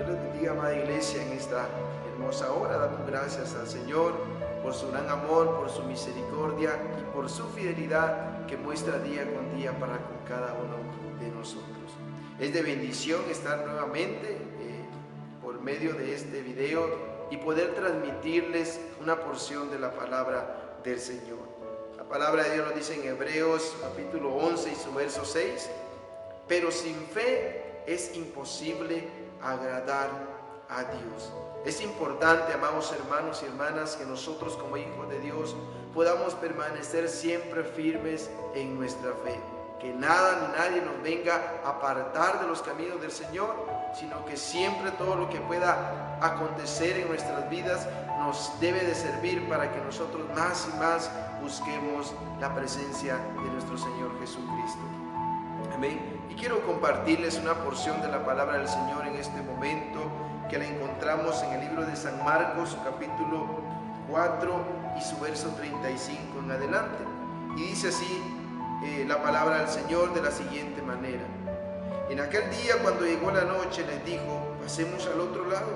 Dios les bendiga, amada iglesia, en esta hermosa hora. Damos gracias al Señor por su gran amor, por su misericordia y por su fidelidad que muestra día con día para con cada uno de nosotros. Es de bendición estar nuevamente por medio de este video y poder transmitirles una porción de la palabra del Señor. La palabra de Dios nos dice en Hebreos capítulo 11 y su verso 6: pero sin fe es imposible agradar a Dios. Es importante, amados hermanos y hermanas, que nosotros como hijos de Dios podamos permanecer siempre firmes en nuestra fe. Que nada ni nadie nos venga a apartar de los caminos del Señor, sino que siempre todo lo que pueda acontecer en nuestras vidas nos debe de servir para que nosotros más y más busquemos la presencia de nuestro Señor Jesucristo. Amén. Y quiero compartirles una porción de la palabra del Señor en este momento, que la encontramos en el libro de San Marcos, capítulo 4 y su verso 35 en adelante. Y dice así la palabra del Señor de la siguiente manera: en aquel día, cuando llegó la noche, les dijo: pasemos al otro lado.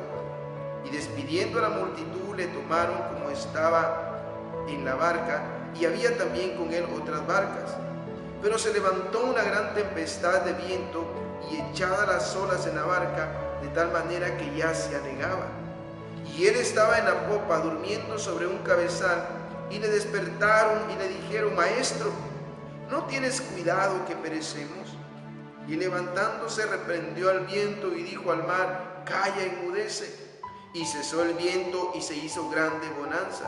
Y despidiendo a la multitud, le tomaron como estaba en la barca, y había también con él otras barcas. Pero se levantó una gran tempestad de viento y echadas las olas en la barca, de tal manera que ya se anegaba. Y él estaba en la popa, durmiendo sobre un cabezal, y le despertaron y le dijeron: Maestro, ¿no tienes cuidado que perecemos? Y levantándose reprendió al viento y dijo al mar: Calla, enmudece. Y cesó el viento y se hizo grande bonanza.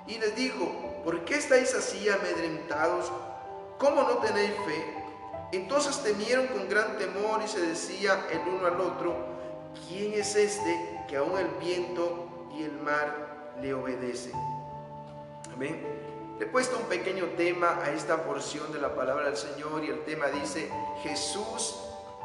Y les dijo: ¿por qué estáis así amedrentados? ¿Cómo no tenéis fe? Entonces temieron con gran temor y se decía el uno al otro: ¿quién es este que aún el viento y el mar le obedecen? Amén. Le he puesto un pequeño tema a esta porción de la palabra del Señor, y el tema dice: Jesús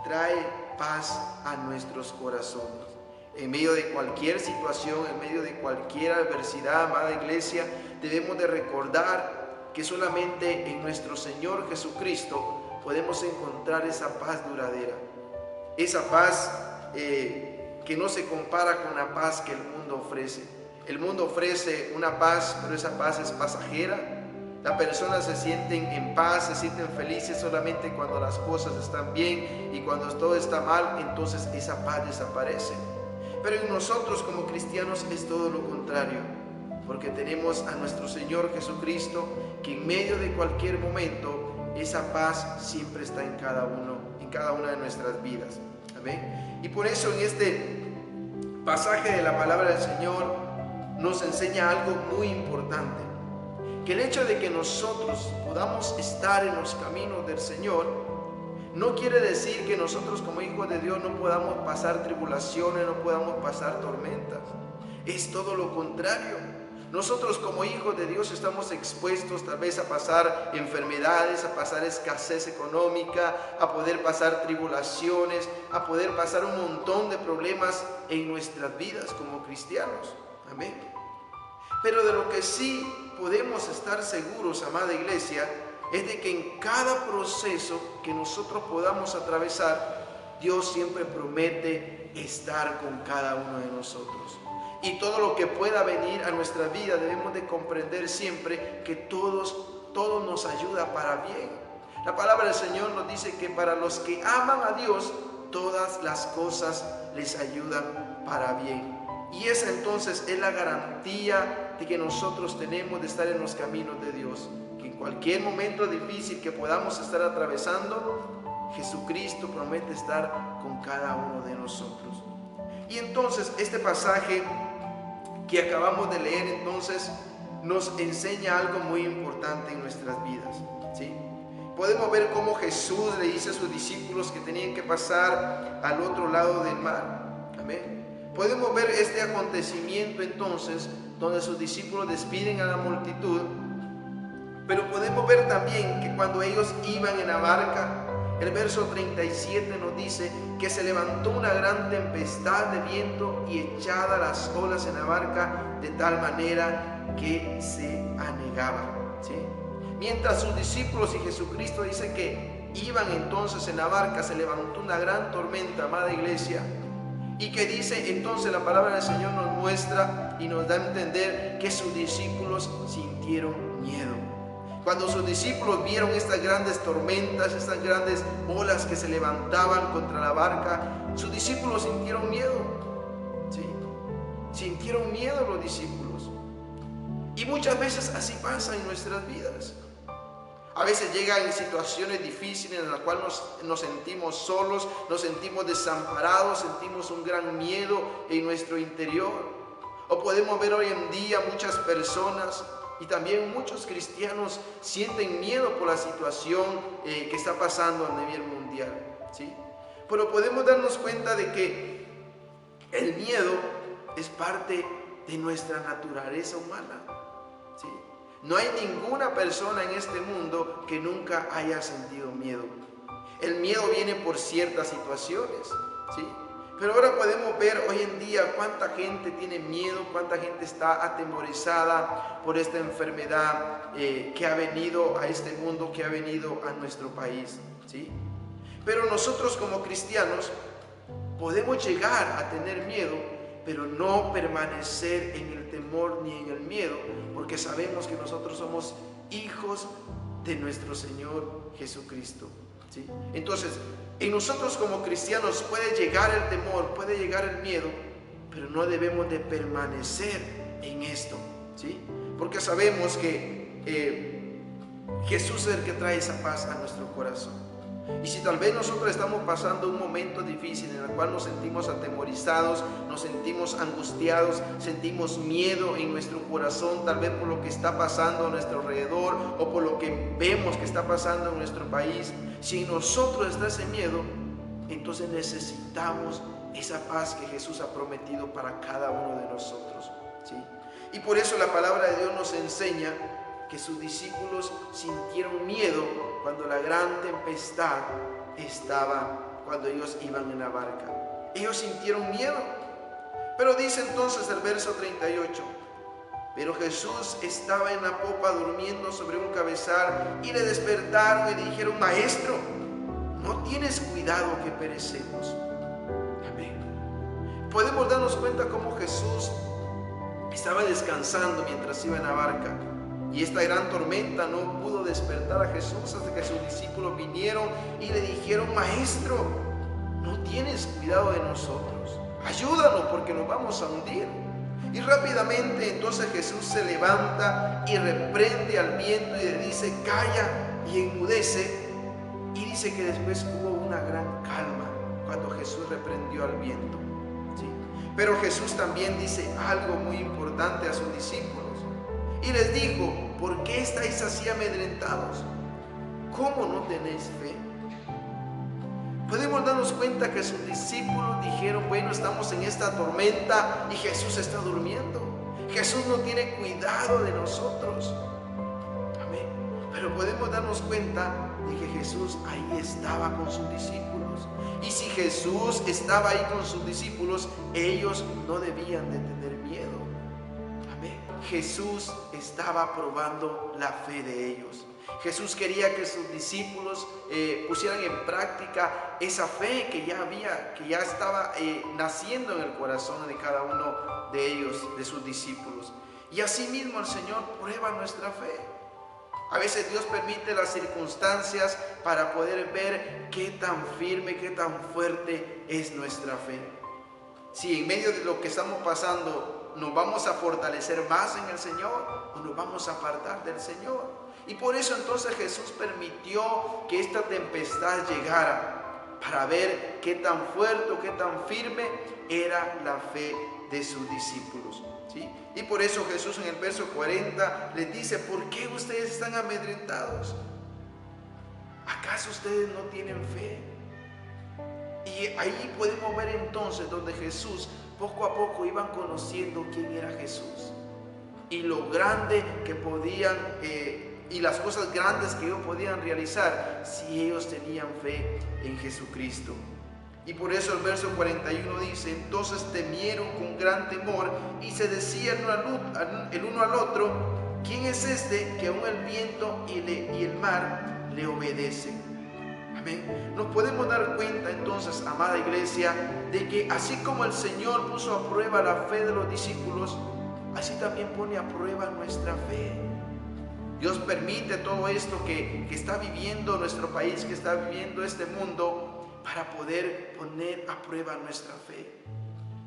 trae paz a nuestros corazones. En medio de cualquier situación, en medio de cualquier adversidad, amada iglesia, debemos de recordar que solamente en nuestro Señor Jesucristo podemos encontrar esa paz duradera, esa paz que no se compara con la paz que el mundo ofrece. El mundo ofrece una paz, pero esa paz es pasajera. Las personas se sienten en paz, se sienten felices solamente cuando las cosas están bien, y cuando todo está mal, entonces esa paz desaparece. Pero en nosotros como cristianos es todo lo contrario, porque tenemos a nuestro Señor Jesucristo, que en medio de cualquier momento esa paz siempre está en cada una de nuestras vidas. Amén. Y por eso en este pasaje de la palabra del Señor nos enseña algo muy importante: que el hecho de que nosotros podamos estar en los caminos del Señor no quiere decir que nosotros como hijos de Dios no podamos pasar tribulaciones, no podamos pasar tormentas. Es todo lo contrario. Nosotros como hijos de Dios estamos expuestos tal vez a pasar enfermedades, a pasar escasez económica, a poder pasar tribulaciones, a poder pasar un montón de problemas en nuestras vidas como cristianos. Amén. Pero de lo que sí podemos estar seguros, amada iglesia, es de que en cada proceso que nosotros podamos atravesar, Dios siempre promete estar con cada uno de nosotros. Y todo lo que pueda venir a nuestra vida, debemos de comprender siempre que todo nos ayuda para bien. La palabra del Señor nos dice que para los que aman a Dios, todas las cosas les ayudan para bien. Y esa entonces es la garantía de que nosotros tenemos de estar en los caminos de Dios. Que en cualquier momento difícil que podamos estar atravesando, Jesucristo promete estar con cada uno de nosotros. Y entonces este pasaje que acabamos de leer entonces nos enseña algo muy importante en nuestras vidas, ¿sí? Podemos ver cómo Jesús le dice a sus discípulos que tenían que pasar al otro lado del mar. Amén. Podemos ver este acontecimiento entonces donde sus discípulos despiden a la multitud, pero podemos ver también que cuando ellos iban en la barca, el verso 37 nos dice que se levantó una gran tempestad de viento y echadas las olas en la barca, de tal manera que se anegaba, ¿sí? Mientras sus discípulos y Jesucristo dice que iban entonces en la barca, se levantó una gran tormenta, amada iglesia. Y que dice, entonces la palabra del Señor nos muestra y nos da a entender que sus discípulos sintieron miedo. Cuando sus discípulos vieron estas grandes tormentas, estas grandes olas que se levantaban contra la barca, sus discípulos sintieron miedo. ¿Sí? Sintieron miedo los discípulos. Y muchas veces así pasa en nuestras vidas. A veces llegan situaciones difíciles en las cuales nos sentimos solos, nos sentimos desamparados, sentimos un gran miedo en nuestro interior. O podemos ver hoy en día muchas personas y también muchos cristianos sienten miedo por la situación que está pasando a nivel mundial, ¿sí? Pero podemos darnos cuenta de que el miedo es parte de nuestra naturaleza humana, ¿sí? No hay ninguna persona en este mundo que nunca haya sentido miedo. El miedo viene por ciertas situaciones, ¿sí? Pero ahora podemos ver hoy en día cuánta gente tiene miedo, cuánta gente está atemorizada por esta enfermedad que ha venido a este mundo, que ha venido a nuestro país, ¿sí? Pero nosotros como cristianos podemos llegar a tener miedo, pero no permanecer en el temor ni en el miedo, porque sabemos que nosotros somos hijos de nuestro Señor Jesucristo, ¿sí? Entonces, en nosotros como cristianos puede llegar el temor, puede llegar el miedo, pero no debemos de permanecer en esto, ¿sí? Porque sabemos que Jesús es el que trae esa paz a nuestro corazón. Y si tal vez nosotros estamos pasando un momento difícil en el cual nos sentimos atemorizados, nos sentimos angustiados, sentimos miedo en nuestro corazón, tal vez por lo que está pasando a nuestro alrededor o por lo que vemos que está pasando en nuestro país, si en nosotros está ese miedo, entonces necesitamos esa paz que Jesús ha prometido para cada uno de nosotros, ¿sí? Y por eso la palabra de Dios nos enseña que sus discípulos sintieron miedo cuando la gran tempestad estaba, cuando ellos iban en la barca. Ellos sintieron miedo. Pero dice entonces el verso 38, pero Jesús estaba en la popa durmiendo sobre un cabezal y le despertaron y le dijeron, Maestro, ¿no tienes cuidado que perecemos? Amén. Podemos darnos cuenta cómo Jesús estaba descansando mientras iba en la barca. Y esta gran tormenta no pudo despertar a Jesús hasta que sus discípulos vinieron y le dijeron, Maestro, ¿no tienes cuidado de nosotros? Ayúdanos porque nos vamos a hundir. Y rápidamente entonces Jesús se levanta y reprende al viento y le dice, calla, y enmudece. Y dice que después hubo una gran calma cuando Jesús reprendió al viento, ¿sí? Pero Jesús también dice algo muy importante a sus discípulos. Y les dijo, ¿por qué estáis así amedrentados? ¿Cómo no tenéis fe? Podemos darnos cuenta que sus discípulos dijeron, bueno, estamos en esta tormenta y Jesús está durmiendo. Jesús no tiene cuidado de nosotros. Amén. Pero podemos darnos cuenta de que Jesús ahí estaba con sus discípulos. Y si Jesús estaba ahí con sus discípulos, ellos no debían de tener miedo. Jesús estaba probando la fe de ellos. Jesús quería que sus discípulos pusieran en práctica esa fe que ya estaba naciendo en el corazón de cada uno de ellos, de sus discípulos. Y asimismo el Señor prueba nuestra fe. A veces Dios permite las circunstancias para poder ver qué tan firme, qué tan fuerte es nuestra fe. Si en medio de lo que estamos pasando nos vamos a fortalecer más en el Señor o nos vamos a apartar del Señor. Y por eso entonces Jesús permitió que esta tempestad llegara para ver qué tan fuerte o qué tan firme era la fe de sus discípulos, ¿sí? Y por eso Jesús en el verso 40 les dice, ¿por qué ustedes están amedrentados? ¿Acaso ustedes no tienen fe? Y ahí podemos ver entonces donde Jesús poco a poco iban conociendo quién era Jesús y lo grande que podían y las cosas grandes que ellos podían realizar si ellos tenían fe en Jesucristo. Y por eso el verso 41 dice, entonces temieron con gran temor y se decían el uno al otro, ¿quién es este que aún el viento y el mar le obedecen? Amén. Nos podemos dar cuenta entonces, amada iglesia, de que así como el Señor puso a prueba la fe de los discípulos, así también pone a prueba nuestra fe. Dios permite todo esto que está viviendo nuestro país, que está viviendo este mundo, para poder poner a prueba nuestra fe.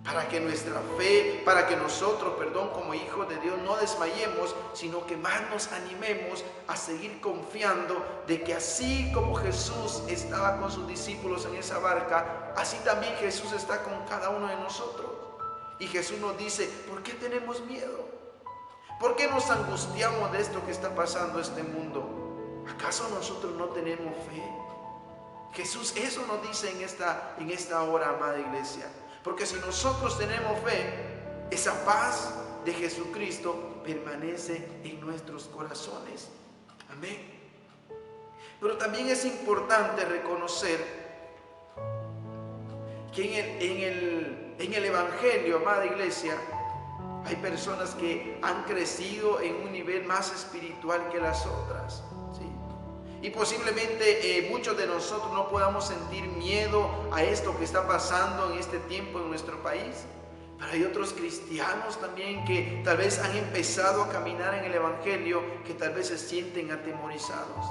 Para que nosotros, como hijos de Dios, no desmayemos, sino que más nos animemos a seguir confiando de que así como Jesús estaba con sus discípulos en esa barca, así también Jesús está con cada uno de nosotros. Y Jesús nos dice, ¿por qué tenemos miedo? ¿Por qué nos angustiamos de esto que está pasando en este mundo? ¿Acaso nosotros no tenemos fe? Jesús eso nos dice en esta hora, amada iglesia. Porque si nosotros tenemos fe, esa paz de Jesucristo permanece en nuestros corazones. Amén. Pero también es importante reconocer que en el Evangelio, amada iglesia, hay personas que han crecido en un nivel más espiritual que las otras, ¿sí? Y posiblemente muchos de nosotros no podamos sentir miedo a esto que está pasando en este tiempo en nuestro país. Pero hay otros cristianos también que tal vez han empezado a caminar en el Evangelio, que tal vez se sienten atemorizados.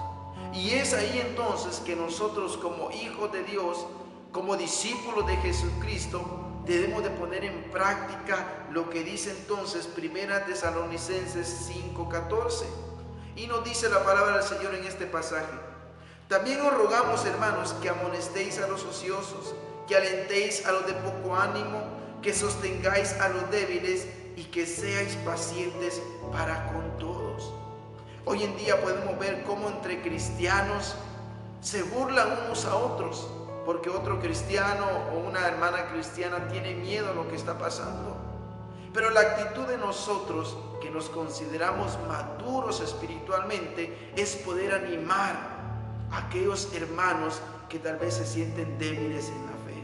Y es ahí entonces que nosotros, como hijos de Dios, como discípulos de Jesucristo, debemos de poner en práctica lo que dice entonces 1 Tesalonicenses 5:14. Y nos dice la palabra del Señor en este pasaje: también os rogamos, hermanos, que amonestéis a los ociosos, que alentéis a los de poco ánimo, que sostengáis a los débiles y que seáis pacientes para con todos. Hoy en día podemos ver cómo entre cristianos se burlan unos a otros, porque otro cristiano o una hermana cristiana tiene miedo a lo que está pasando. Pero la actitud de nosotros, que nos consideramos maduros espiritualmente, es poder animar a aquellos hermanos que tal vez se sienten débiles en la fe.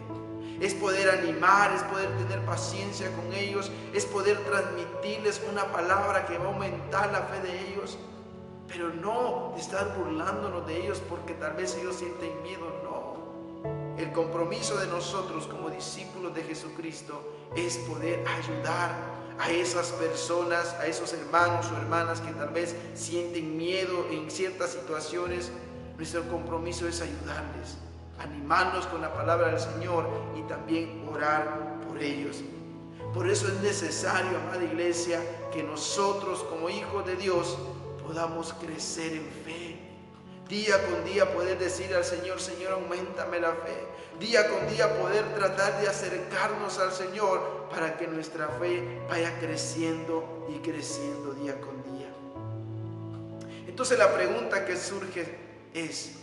Es poder animar, es poder tener paciencia con ellos, es poder transmitirles una palabra que va a aumentar la fe de ellos, pero no estar burlándonos de ellos porque tal vez ellos sienten miedo, no. El compromiso de nosotros como discípulos de Jesucristo es poder ayudar a esas personas, a esos hermanos o hermanas que tal vez sienten miedo en ciertas situaciones. Nuestro compromiso es ayudarles, animarnos con la palabra del Señor y también orar por ellos. Por eso es necesario, amada iglesia, que nosotros como hijos de Dios podamos crecer en fe. Día con día poder decir al Señor: Señor, auméntame la fe. Día con día poder tratar de acercarnos al Señor para que nuestra fe vaya creciendo y creciendo día con día. Entonces la pregunta que surge es: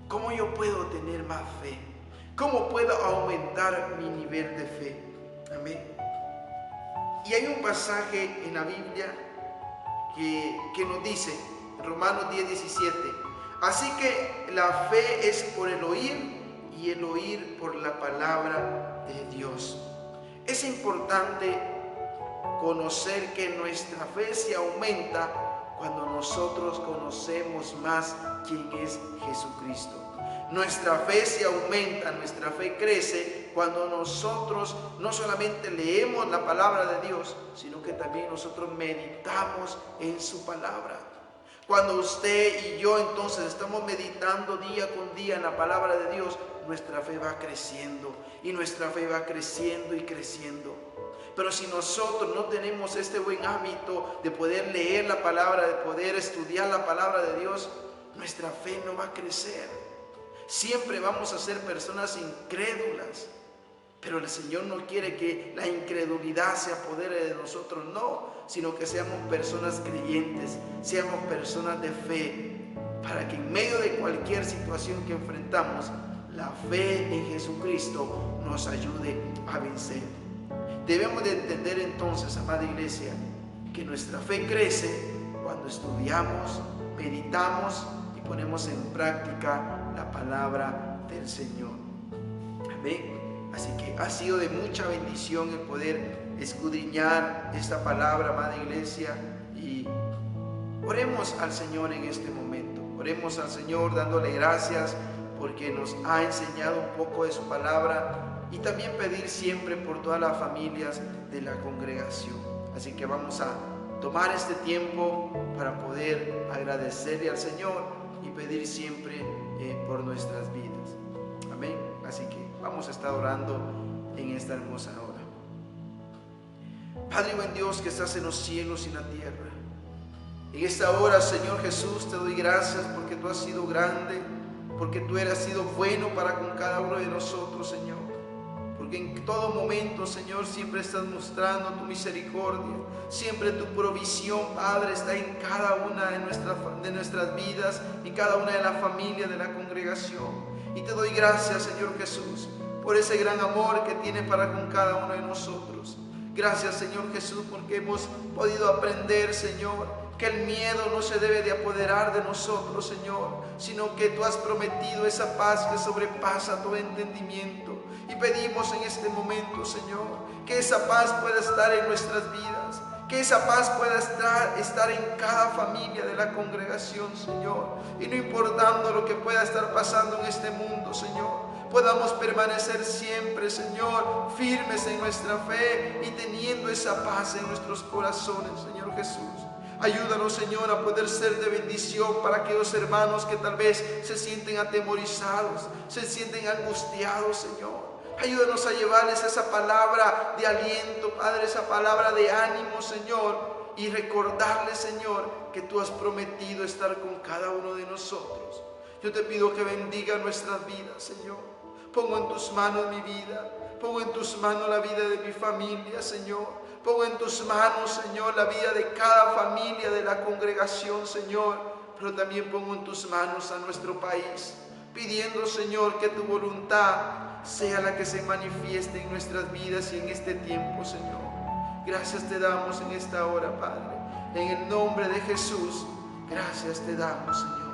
¿cómo yo puedo tener más fe? ¿Cómo puedo aumentar mi nivel de fe? Amén. Y hay un pasaje en la Biblia que nos dice, Romanos 10:17, así que la fe es por el oír y el oír por la palabra de Dios. Es importante conocer que nuestra fe se aumenta cuando nosotros conocemos más quién es Jesucristo. Nuestra fe se aumenta, nuestra fe crece cuando nosotros no solamente leemos la palabra de Dios, sino que también nosotros meditamos en su palabra. Cuando usted y yo entonces estamos meditando día con día en la palabra de Dios, nuestra fe va creciendo y nuestra fe va creciendo y creciendo. Pero si nosotros no tenemos este buen hábito de poder leer la palabra, de poder estudiar la palabra de Dios, nuestra fe no va a crecer. Siempre vamos a ser personas incrédulas. Pero el Señor no quiere que la incredulidad se apodere de nosotros, no, sino que seamos personas creyentes, seamos personas de fe, para que en medio de cualquier situación que enfrentamos, la fe en Jesucristo nos ayude a vencer. Debemos de entender entonces, amada iglesia, que nuestra fe crece cuando estudiamos, meditamos y ponemos en práctica la palabra del Señor. Amén. Así que ha sido de mucha bendición el poder escudriñar esta palabra, amada iglesia, y oremos al Señor en este momento. Oremos al Señor dándole gracias porque nos ha enseñado un poco de su palabra, y también pedir siempre por todas las familias de la congregación. Así que vamos a tomar este tiempo para poder agradecerle al Señor y pedir siempre por nuestras vidas. Amén. Así que vamos a estar orando en esta hermosa hora. Padre buen Dios que estás en los cielos y en la tierra, en esta hora, Señor Jesús, te doy gracias porque tú has sido grande, porque tú has sido bueno para con cada uno de nosotros, Señor. Porque en todo momento, Señor, siempre estás mostrando tu misericordia, siempre tu provisión, Padre, está en cada una de nuestras vidas, en cada una de las familias de la congregación. Y te doy gracias, Señor Jesús, por ese gran amor que tienes para con cada uno de nosotros. Gracias, Señor Jesús, porque hemos podido aprender, Señor, que el miedo no se debe de apoderar de nosotros, Señor, sino que tú has prometido esa paz que sobrepasa todo entendimiento. Y pedimos en este momento, Señor, que esa paz pueda estar en nuestras vidas, que esa paz pueda estar en cada familia de la congregación, Señor. Y no importando lo que pueda estar pasando en este mundo, Señor, podamos permanecer siempre, Señor, firmes en nuestra fe y teniendo esa paz en nuestros corazones, Señor Jesús. Ayúdanos, Señor, a poder ser de bendición para aquellos hermanos que tal vez se sienten atemorizados, se sienten angustiados, Señor. Ayúdanos a llevarles esa palabra de aliento, Padre, esa palabra de ánimo, Señor, y recordarles, Señor, que tú has prometido estar con cada uno de nosotros. Yo te pido que bendiga nuestras vidas, Señor. Pongo en tus manos mi vida, pongo en tus manos la vida de mi familia, Señor. Pongo en tus manos, Señor, la vida de cada familia de la congregación, Señor. Pero también pongo en tus manos a nuestro país, pidiendo, Señor, que tu voluntad sea la que se manifieste en nuestras vidas y en este tiempo, Señor. Gracias te damos en esta hora, Padre. En el nombre de Jesús, gracias te damos, Señor.